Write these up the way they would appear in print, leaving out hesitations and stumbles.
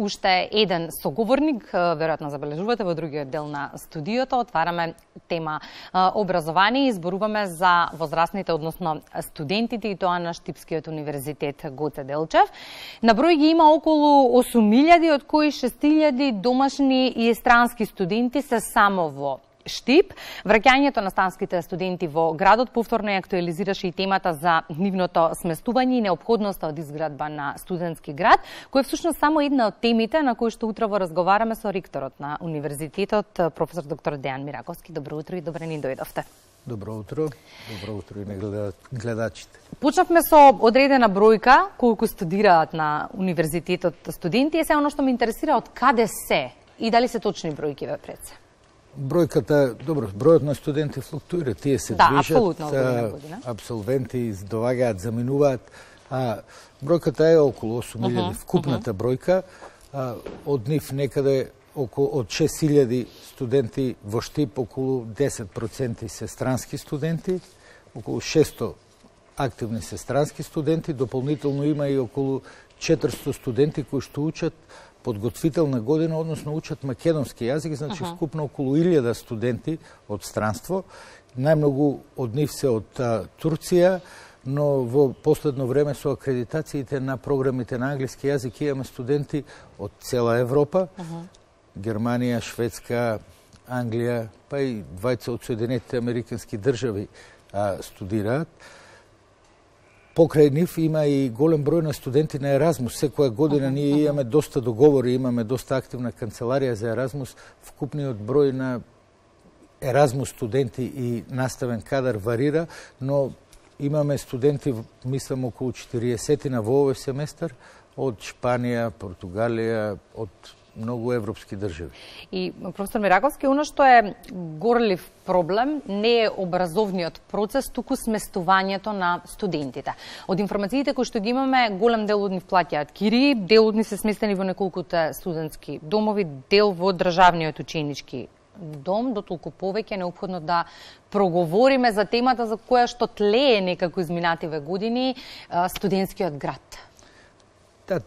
уште еден соговорник, веројатно забележувате во другиот дел на студиото. Отвараме тема образование и зборуваме за возрастните, односно студентите, и тоа на Штипскиот универзитет Гоце Делчев. На број ги има околу 8.000, од кои 6.000 домашни и странски студенти се само во Штип. Враќањето на станските студенти во градот повторно ја актуализираше и темата за нивното сместување и неопходноста од изградба на студентски град, кој е всушност само една од темите на кои што утрово разговараме со ректорот на универзитетот, професор доктор Дејан Мираковски. Добро утро и добре ни дојдовте. Добро утро и на гледачите. Почнавме со одредена бројка колку студираат на универзитетот студенти, и се оно што ме интересира од каде се и дали се точни бројкиве пред се. Бројката, добро, бројот на студенти флуктуира, тие се движат, абсолвенти доаѓаат, заминуваат, бројката е околу 8.000 вкупната бројка, од нив некаде од 6.000 студенти во Штип, околу 10% се странски студенти, околу 600 активни се странски студенти, дополнително има и околу 400 студенти кои што учат подготвителна година, односно учат македонски јазик, значи вкупно околу 1000 студенти од странство. Најмногу од нив се од Турција, но во последно време со акредитациите на програмите на англиски јазик имаме студенти од цела Европа, Германија, Шведска, Англија, па и двајца од Соединетите Американски држави студираат. Покрај нив има и голем број на студенти на Еразмус. Секоја година ние имаме доста договори, имаме доста активна канцеларија за Еразмус. Вкупниот број на Еразмус студенти и наставен кадар варира, но имаме студенти, мислам, околу 40 во овој семестар, од Шпанија, Португалија, од многу европски држави. И, професор Мираковски, оно што е горлив проблем не е образовниот процес, туку сместувањето на студентите. Од информациите кои што ги имаме, голем дел од нив плаќаат кири, дел од нив се сместени во неколкуте студентски домови, дел во државниот ученички дом, дотолку повеќе е неопходно да проговориме за темата за која што тлее некако изминативе години, студентскиот град.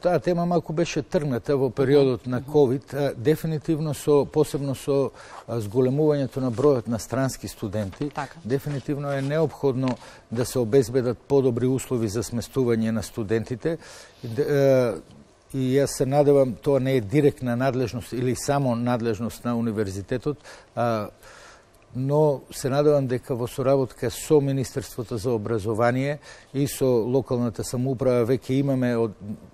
Таа тема малку беше тргната во периодот на COVID, дефинитивно посебно со зголемувањето на бројот на странски студенти, дефинитивно е неопходно да се обезбедат подобри услови за сместување на студентите. И јас се надевам, тоа не е директна надлежност или само надлежност на универзитетот, но се надевам дека во соработка со Министерството за образование и со локалната самоуправа веќе имаме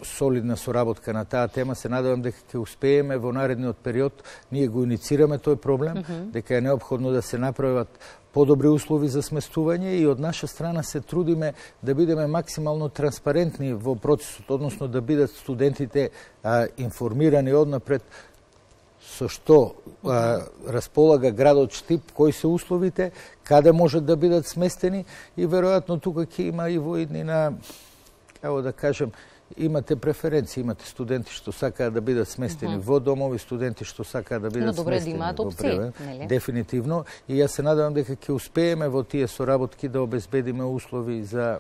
солидна соработка на таа тема. Се надевам дека ќе успееме во наредниот период, ние го иницираме тој проблем, дека е неопходно да се направат подобри услови за сместување и од наша страна се трудиме да бидеме максимално транспарентни во процесот, односно да бидат студентите информирани однапред со што располага градот Штип, кои се условите, каде можат да бидат сместени и веројатно тука ќе има и во иднина, како да кажем, имате преференции, имате студенти што сакаат да бидат сместени во домови, студенти што сакаат да бидат сместени во превен. Дефинитивно. И јас се надевам дека ќе успееме во тие соработки да обезбедиме услови за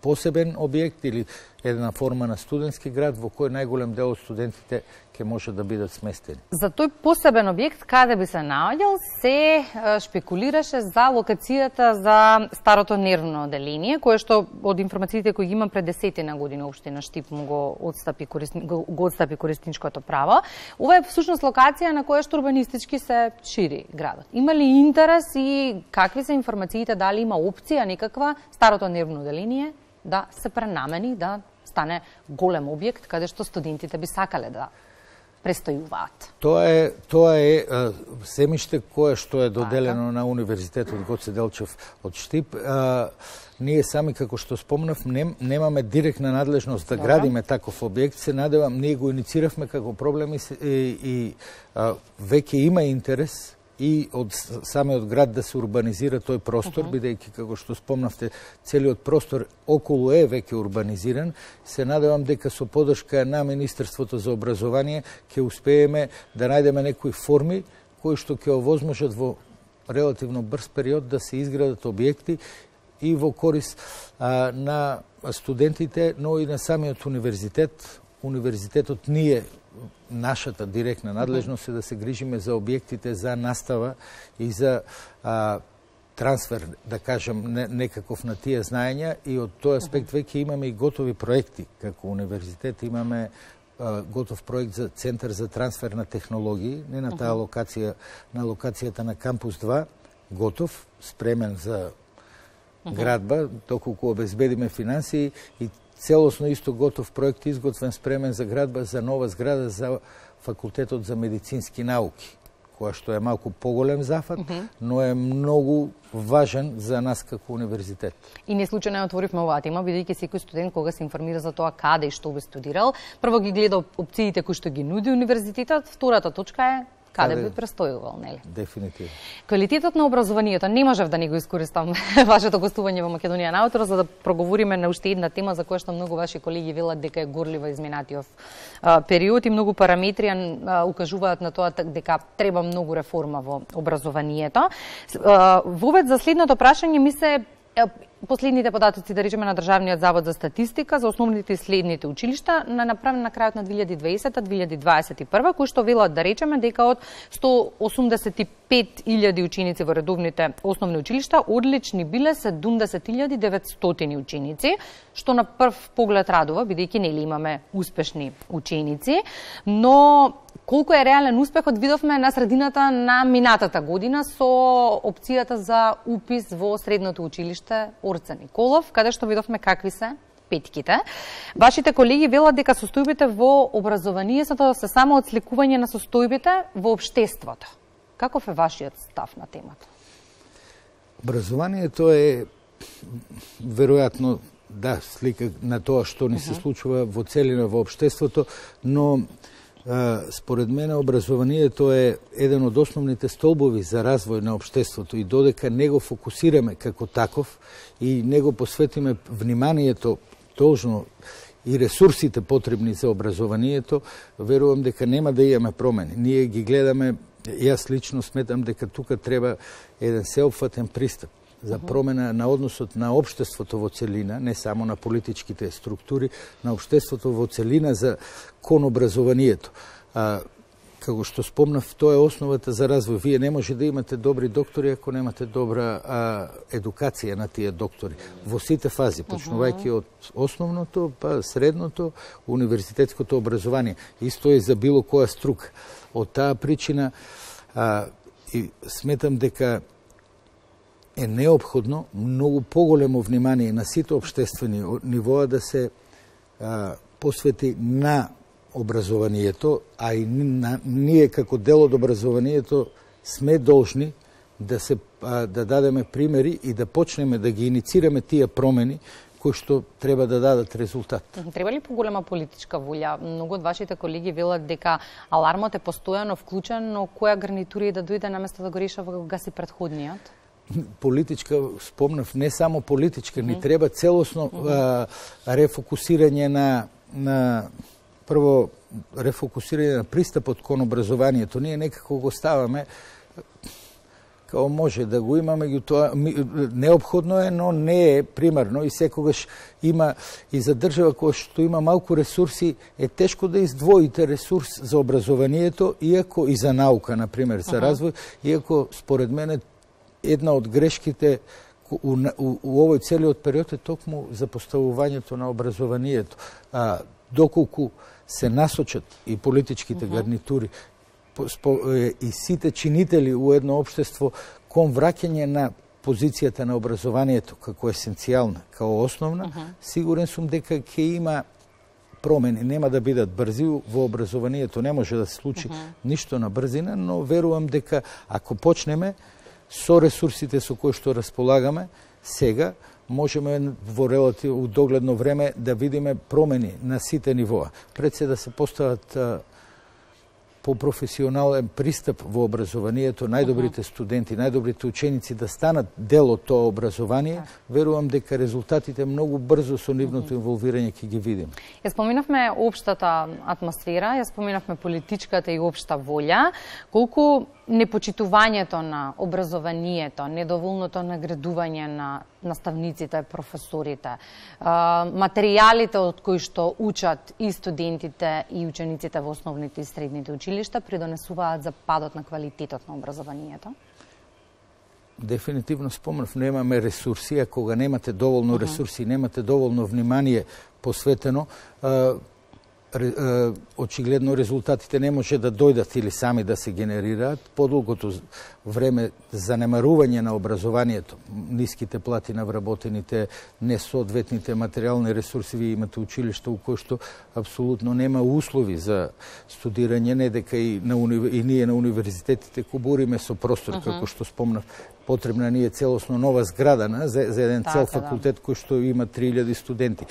посебен објект или една форма на студентски град во кој најголем дел од студентите ќе може да бидат сместени. За тој посебен објект каде би се наоѓал се шпекулираше за локацијата за старото нервно оделение, кое што од информациите кои ги имам пред 10 година општина Штип му го отстапи користничкото право. Ова е всушност локација на која што урбанистички се шири градот. Има ли интерес и какви се информациите, дали има опција некаква старото нервно оделение да се пренамени, да стане голем објект каде што студентите би сакале да престојуваат? Тоа е земјиште кое што е доделено на Универзитетот Гоце Делчев од Штип. Ние сами, како што спомнав, немаме директна надлежност да градиме таков објект. Се надевам, ние го иницииравме како проблем и веќе има интерес и од самиот град да се урбанизира тој простор, бидејќи, како што спомнавте, целиот простор околу е веќе урбанизиран. Се надевам дека со поддршка на Министерството за образование ќе успееме да најдеме некои форми кои што ќе овозможат во релативно брз период да се изградат објекти и во корис на студентите, но и на самиот универзитет, универзитетот ние нашата директна надлежност е да се грижиме за објектите за настава и за трансфер, да кажем, некаков на тие знаења, и од тој аспект веќе имаме и готови проекти. Како универзитет имаме готов проект за Центар за трансфер на технологии, не на таа локација, на локацијата на Кампус 2, готов, спремен за градба, доколку обезбедиме финансии, и целосно исто готов проект изготвен, спремен за градба за нова зграда за Факултетот за медицински науки, која што е малку поголем зафат, но е многу важен за нас како универзитет. И не случајно отворивме оваа тема, бидејќи секој студент кога се информира за тоа каде и што би студирал, прво ги гледа опциите кои што ги нуди универзитетот, втората точка е каде би престојувал, нели? Дефинитивно. Квалитетот на образованието, не можев да не го искористам вашето гостување во Македонија на утро за да проговориме на уште една тема за која што многу ваши колеги велат дека е горлива изминатиот период, и многу параметри укажуваат на тоа дека треба многу реформа во образованието. Вовед за следното прашање ми се последните податоци, да речеме, на Државниот завод за статистика за основните и следните училишта направени на крајот на 2020-2021, кои што велат, да речеме, дека од 185.000 ученици во редовните основни училишта, одлични биле 70.900 ученици, што на прв поглед радува, бидејќи нели имаме успешни ученици, но колку е реален успехот видовме на средината на минатата година со опцијата за упис во средното училиште Орце Николов, каде што видовме какви се петките. Вашите колеги велат дека состојбите во образованието се само отсликување на состојбите во општеството. Каков е вашиот став на темата? Образованието е веројатно слика на тоа што ни се случува во целина во општеството, но според мене образованието е еден од основните столбови за развој на општеството, и додека не го фокусираме како таков и не го посветиме вниманието должно и ресурсите потребни за образованието, верувам дека нема да имаме промени. Ние ги гледаме, јас лично сметам дека тука треба еден сеопфатен пристап за промена на односот на општеството во целина, не само на политичките структури, на општеството во целина за кон образованието. Како што спомнав, тоа е основата за развој. Вие не може да имате добри доктори ако немате добра едукација на тие доктори. Во сите фази, почнувајќи од основното, па средното, универзитетското образование. Исто е за било која струка. Од таа причина и сметам дека е неопходно многу поголемо внимание на сите општествени нивоа да се посвети на образованието, а и ние како дел од образованието сме должни да дадеме примери и да почнеме да ги иницираме тие промени кои што треба да дадат резултат. Треба ли поголема политичка волја? Многу од вашите колеги велат дека алармот е постојано вклучен, но која гарнитура да дојде наместо да го решава кога гаси претходниот? Политичка, спомнав, не само политичка, ни треба целосно рефокусирање на прво рефокусирање на пристапот кон образованието. Ние некако го ставаме као може да го имаме, и тоа неопходно е, но не е примерно, и секогаш има и за држава која што има малку ресурси, е тешко да издвоите ресурс за образованието, иако и за наука, например, за развој, иако според мене една од грешките у овој целиот период е токму за поставувањето на образованието. Доколку се насочат и политичките гарнитури и сите чинители у едно општество кон враќање на позицијата на образованието како есенцијална, како основна, сигурен сум дека ќе има промени, нема да бидат брзи во образованието, не може да се случи ништо на брзина, но верувам дека ако почнеме со ресурсите со кои што располагаме сега, можеме во релативно догледно време да видиме промени на сите нивоа. Пред се да се постават по професионален пристап во образованието, најдобрите студенти, најдобрите ученици да станат дел од тоа образование, верувам дека резултатите многу брзо со нивното инволвирање ќе ги видиме. Ја споменавме општата атмосфера, ја споменавме политичката и општа волја. Колку непочитувањето на образованието, недоволното наградување на наставниците, професорите, материјалите од кои што учат и студентите и учениците во основните и средните училишта придонесуваат за падот на квалитетот на образованието? Дефинитивно спомнав, немаме ресурси, а кога немате доволно ресурси, немате доволно внимание посветено, очигледно резултатите не може да дојдат или сами да се генерираат. Подолгото време занемарување на образованието, ниските плати на вработените, несоодветните материјални ресурси, вие имате училишта у кои што апсолутно нема услови за студирање, не дека и ние на универзитетите кубуриме со простор, како што спомнав. Потребна ни е целосно нова зграда за еден цел факултет кој што има 3000 студенти.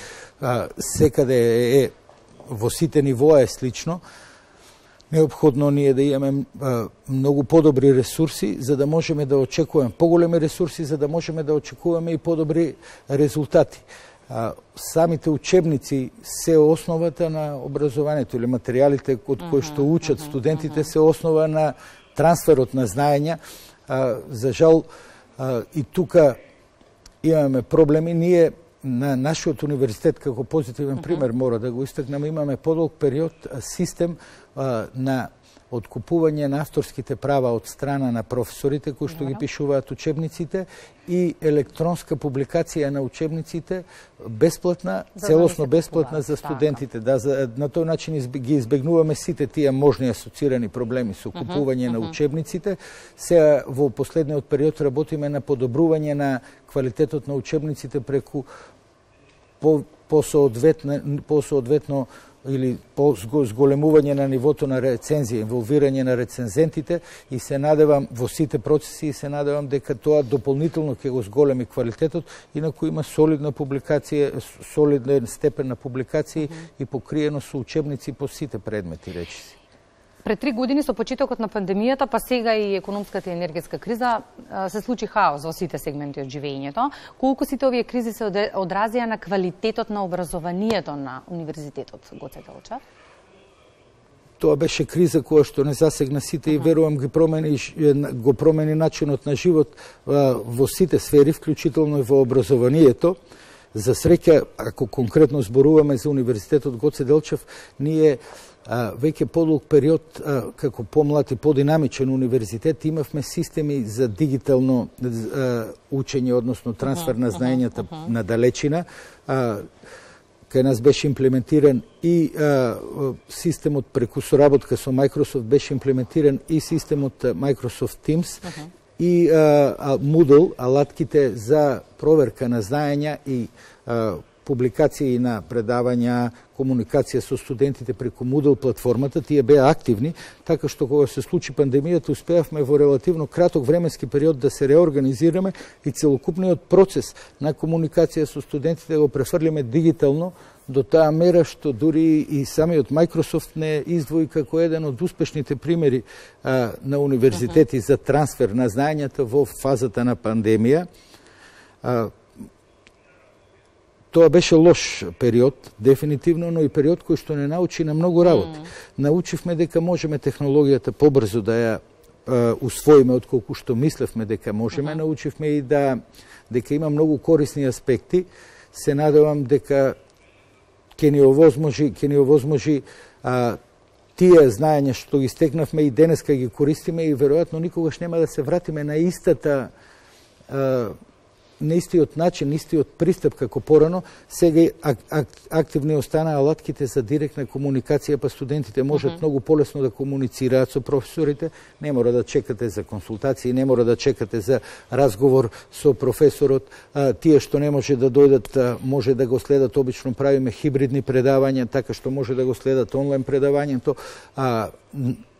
Секаде во сите нивоа е слично. Неопходно ни е да имаме многу подобри ресурси, за да можеме да очекуваме поголеми ресурси, за да можеме да очекуваме и подобри резултати. Самите учебници се основата на образованието или материјалите од кои што учат студентите се основа на трансферот на знаења. За жал и тука имаме проблеми. Ние на нашиот универзитет, како позитивен пример, мора да го истакнеме, имаме подолг период систем на откупување на авторските права од страна на професорите кои што ги пишуваат учебниците и електронска публикација на учебниците бесплатна, целосно бесплатна за студентите. На тој начин ги избегнуваме сите тие можни асоцирани проблеми со купување на учебниците. Сега во последниот период работиме на подобрување на квалитетот на учебниците преку посоодветно или зголемување на нивото на рецензија, инволвирање на рецензентите и се надевам во сите процеси и се надевам дека тоа дополнително ќе го зголеми квалитетот, инаку има солидна публикација, солиден степен на публикации и покриено со учебници по сите предмети, речиси. Пред 3 години со почетокот на пандемијата, па сега и економската и енергетска криза, се случи хаос во сите сегменти од живењето. Колку сите овие кризи се одразија на квалитетот на образованието на Универзитетот Гоце Делчев? Тоа беше криза која што не засегна сите и верувам го промени начинот на живот во сите сфери, вклучително и во образованието. За среќа, ако конкретно зборуваме за Универзитетот Гоце Делчев, ние веќе подолг период, како помлад и подинамичен универзитет, имавме системи за дигитално учење, односно трансфер на знаењата на далечина. Кај нас беше имплементиран и системот преку соработка со Microsoft, беше имплементиран и системот Microsoft Teams и Moodle, алатките за проверка на знаења и публикации на предавања, комуникација со студентите преку Moodle платформата, тие беа активни, така што кога се случи пандемијата, успеавме во релативно краток временски период да се реорганизираме и целокупниот процес на комуникација со студентите го префрлиме дигитално до таа мера што дури и самиот Microsoft не издвои како еден од успешните примери на универзитети за трансфер на знаењата во фазата на пандемија. Тоа беше лош период, дефинитивно, но и период кој што не научи на многу работи. Научивме дека можеме технологијата побрзо да ја усвоиме отколку што мислевме дека можеме. Научивме и дека има многу корисни аспекти. Се надевам дека ќе ни овозможи тие знаења што ги стекнавме и денеска ги користиме и веројатно никогаш нема да се вратиме на истата на истиот начин, истиот пристап како порано. Сега активни останаа алатките за директна комуникација, па студентите можат многу полесно да комуницираат со професорите, не мора да чекате за консултации, не мора да чекате за разговор со професорот. Тие што не може да дојдат, може да го следат, обично правиме хибридни предавања, така што може да го следат онлайн предавањето.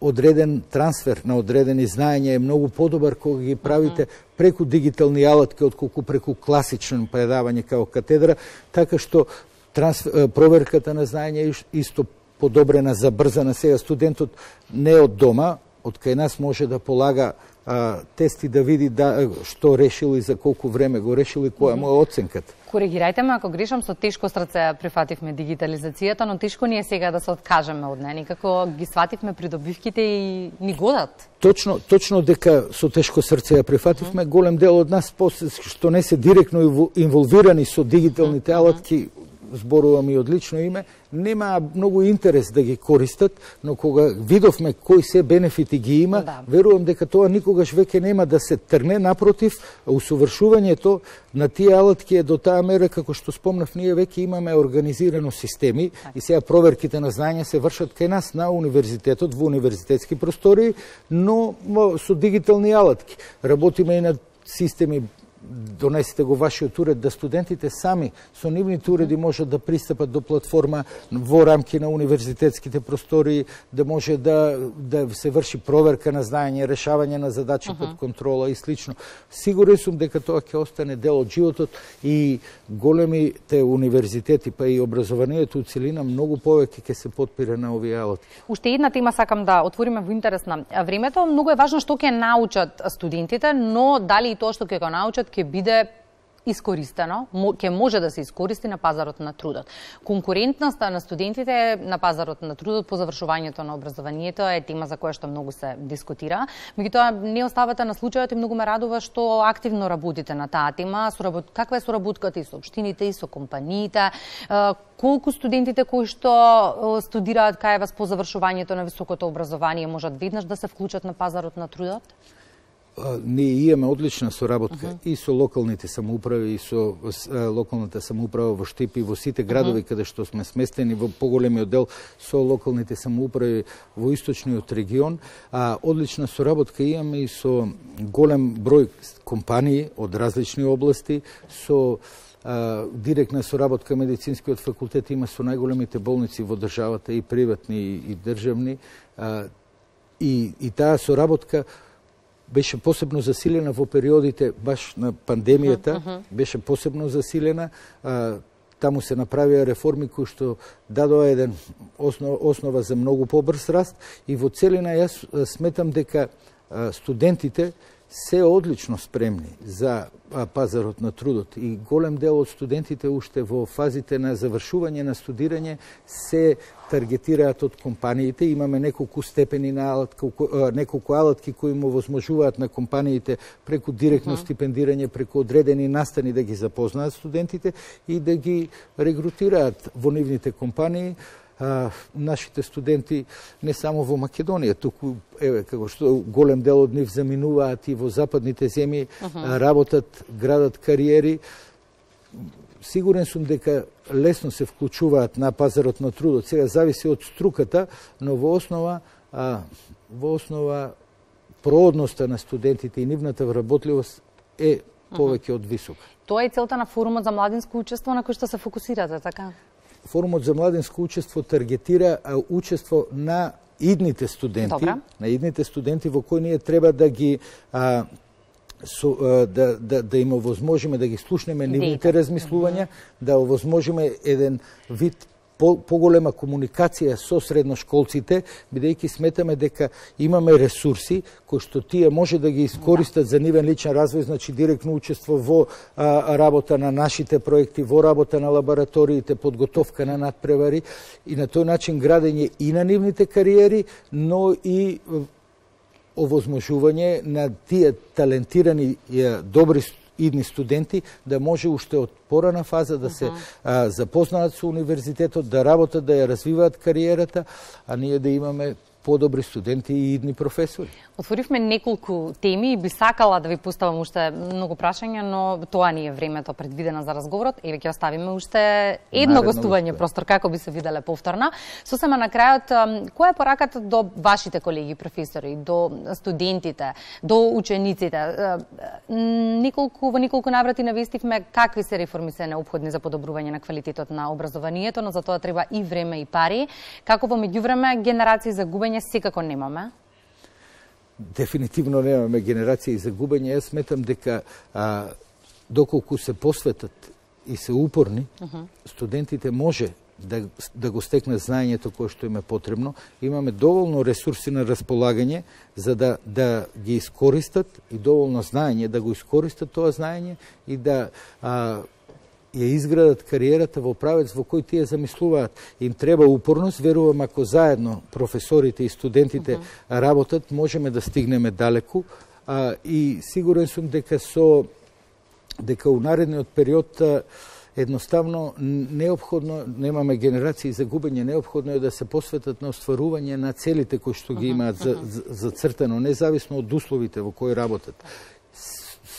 Одреден трансфер на одредени знаења е многу подобар кога ги правите преку дигитални алатки отколку преку класично предавање како катедра, така што проверката на знаење е исто подобрена, забрзана. Сега студентот не од дома, од кај нас може да полага тести да види што решил и за колку време го решил и која му е оценката. Коригирајте ме ако грешам, со тешко срце прифативме дигитализацијата, но тешко ни е сега да се откажеме од неа. Никако ги свативме придобивките и ни годат. Точно дека со тешко срце ја прифативме, голем дел од нас што не се директно инволвирани со дигиталните алатки, зборувам и од лично име, нема многу интерес да ги користат, но кога видовме кои се бенефити ги има, верувам дека тоа никогаш веќе нема да се тргне, напротив, усовршувањето на тие алатки е до таа мера, како што спомнав, ние веќе имаме организирано системи и сега проверките на знаење се вршат кај нас на универзитетот, во универзитетски простории, но со дигитални алатки. Работиме и на системи, донесете го вашиот уред, да студентите сами со нивните уреди можат да пристапат до платформа во рамки на универзитетските простории, да може да се врши проверка на знаење, решавање на задачи под контрола и слично. Сигурен сум дека тоа ќе остане дел од животот и големите универзитети, па и образованието у целина, многу повеќе ќе се потпира на овие алатки. Уште една тема сакам да отвориме во интерес на времето. Многу е важно што ќе научат студентите, но дали и тоа што ќе го научат ќе биде искористено, ќе може да се искористи на пазарот на трудот. Конкурентноста на студентите на пазарот на трудот по завршувањето на образованието е тема за која што многу се дискутира. Меѓутоа, не оставате на случајот и многу ме радува што активно работите на таа тема. Каква е соработката и со општините и со компаниите? Колку студентите кои што студираат кај вас по завршувањето на високото образование можат веднаш да се вклучат на пазарот на трудот? Ние имаме одлична соработка и со локалните самоуправи, и со локалната самоуправа во Штип и во сите градови каде што сме сместени во поголемиот дел со локалните самоуправи во источниот регион. Одлична соработка имаме и со голем број компании од различни области, со директна соработка медицинскиот факултет има со најголемите болници во државата, и приватни и државни. И таа соработка беше посебно засилена во периодите баш на пандемијата, беше посебно засилена. Таму се направија реформи кои што дадоа еден основа за многу побрз раст и во целина јас сметам дека студентите се одлично спремни за пазарот на трудот и голем дел од студентите уште во фазите на завршување на студирање се таргетираат од компаниите. Имаме неколку степени на неколку алатки кои му возможуваат на компаниите преку директно стипендирање, преку одредени настани да ги запознаат студентите и да ги регрутираат во нивните компании. Нашите студенти не само во Македонија, туку како што голем дел од нив заминуваат и во западните земји, работат, градат кариери. Сигурен сум дека лесно се вклучуваат на пазарот на трудот. Сега зависи од струката, но во основа проодноста на студентите и нивната вработливост е повеќе од висока. Тоа е целта на форумот за младинско учество на кој што се фокусирате, така? Форумот за младинско учество таргетира учество на идните студенти, во кои ние треба да ги да им овозможиме да ги слушнеме нивните размислувања, да овозможиме еден вид поголема комуникација со средношколците, бидејќи сметаме дека имаме ресурси кои што тие може да ги искористат за нивен личен развој, значи директно учество во работа на нашите проекти, во работа на лабораториите, подготовка на надпревари и на тој начин градење и на нивните кариери, но и овозможување на тие талентирани добри идни студенти да може уште од порана фаза да се запознаат со универзитетот, да работат, да ја развиваат кариерата, а ние да имаме подобри студенти и идни професори. Отворивме неколку теми и би сакала да ви поставам уште многу прашања, но тоа не е времето предвидено за разговорот. Еве ќе оставиме уште едно гостување простор како би се виделе повторно. Сосема на крајот, која е пораката до вашите колеги професори, до студентите, до учениците? Во неколку наврати навестивме какви се реформи се неопходни за подобрување на квалитетот на образованието, но за тоа треба и време и пари. Како во меѓувреме генерации за губење секако немаме? Дефинитивно немаме генерации за губење. Јас сметам дека доколку се посветат и се упорни, студентите може да го стекнат знаењето кое што им е потребно. Имаме доволно ресурси на располагање за да ги искористат и доволно знаење да го искористат тоа знаење и да ја изградат кариерата во правец во кој тие замислуваат. Им треба упорност, верувам ако заедно професорите и студентите работат, можеме да стигнеме далеку и сигурен сум дека у наредниот период едноставно неопходно, немаме генерации за губење, неопходно е да се посветат на остварување на целите кои што ги имаат зацртано, независно од условите во кои работат.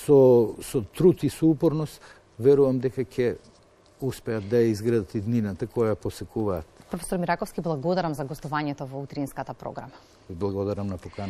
Со труд и со упорност, верувам дека ќе успеат да ја изградат иднината која ја посекуваат. Професор Мираковски, благодарам за гостувањето во утринската програма. Благодарам на покана.